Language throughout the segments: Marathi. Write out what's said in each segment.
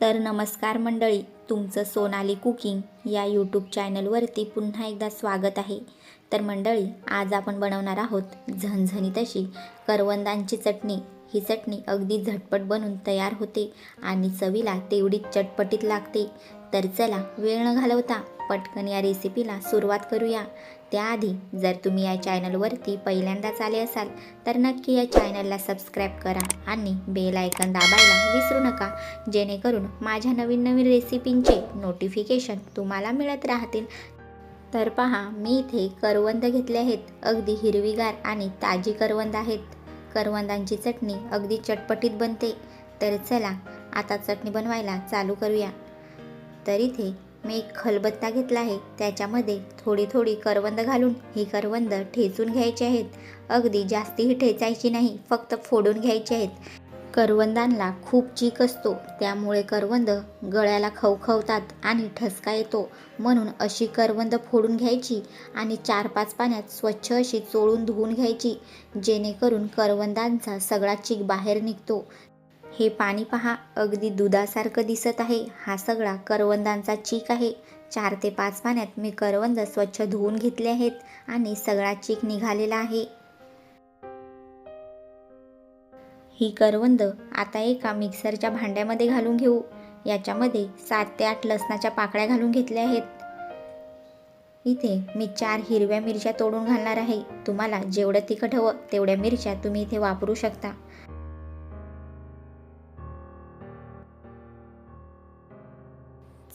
तर नमस्कार मंडळी, तुमचं सोनाली कुकिंग या यूट्यूब चॅनलवरती पुन्हा एकदा स्वागत आहे। तर मंडळी, आज आपण बनवणार आहोत झणझणीत अशी करवंदांची चटणी। ही चटणी अगदी झटपट बनून तयार होते आणि चवीला तेवढीच चटपटीत लागते। तर चला वेळ न घालवता पटकन या रेसिपीला सुरुवात करूया। त्याआधी जर तुम्ही या चॅनलवरती पहिल्यांदाच आले असाल तर नक्की या चॅनलला सबस्क्राईब करा आणि बेल आयकॉन दाबायला विसरू नका, जेणेकरून माझ्या नवीन रेसिपींचे नोटिफिकेशन तुम्हाला मिळत राहतील। तर पहा, मी इथे करवंद घेतले आहेत। अगदी हिरवीगार आणि ताजी करवंद आहेत। करवंदांची चटणी अगदी चटपटीत बनते। तर चला आता चटणी बनवायला चालू करूया। तर इथे मी एक खलबत्ता घेतला आहे, त्याच्यामध्ये थोडी थोडी करवंद घालून ही करवंद ठेचून घ्यायची आहेत। अगदी जास्तीही ठेचायची नाही, फक्त फोडून घ्यायची आहेत। करवंदांना खूप चीक असतो, त्यामुळे करवंद गळ्याला खवखवतात आणि ठसका येतो, म्हणून अशी करवंद फोडून घ्यायची आणि 4-5 पाण्यात स्वच्छ अशी चोळून धुवून घ्यायची, जेणेकरून करवंदांचा सगळा चीक बाहेर निघतो। हे पाणी पहा, अगदी दुधासारखं दिसत आहे। हा सगळा करवंदांचा चीक आहे। 4 ते 5 पाण्यात मी करवंद स्वच्छ धुवून घेतले आहेत आणि सगळा चीक निघालेला आहे। ही करवंद आता एका मिक्सरच्या भांड्यामध्ये घालून घेऊ। याच्यामध्ये 7 ते 8 लसणाच्या पाकळ्या घालून घेतल्या आहेत। इथे मी 4 हिरव्या मिरच्या तोडून घालणार आहे। तुम्हाला जेवढं तिखट हवं तेवढ्या मिरच्या तुम्ही इथे वापरू शकता।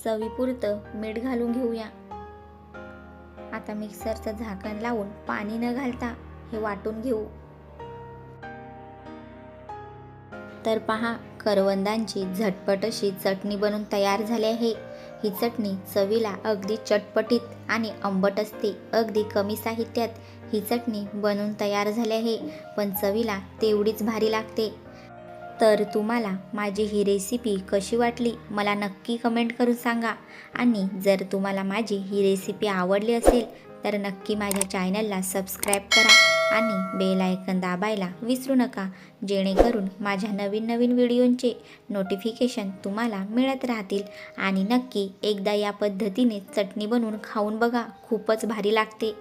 चवीपुरतं मीठ घालून घेऊया। आता मिक्सरचं झाकण लावून पाणी न घालता हे वाटून घेऊ। तर पहा, करवंदांची झटपट अशी चटणी बनून तयार झाली आहे। ही चटणी चवीला अगदी चटपटीत आणि आंबट असते। अगदी कमी साहित्यात ही चटणी बनून तयार झाली आहे, पण चवीला तेवढीच भारी लागते। तर तुम्हाला माझी ही रेसिपी कशी वाटली मला नक्की कमेंट करून सांगा। आणि जर तुम्हाला माझी ही रेसिपी आवडली असेल तर नक्की माझ्या चॅनलला सबस्क्राईब करा आणि बेल आयकॉन दाबायला विसरू नका, जेणेकरून माझ्या नवीन व्हिडिओंचे नोटिफिकेशन तुम्हाला मिळत राहतील। आणि नक्की एकदा या पद्धतीने चटणी बनवून खाऊन बघा, खूपच भारी लागते।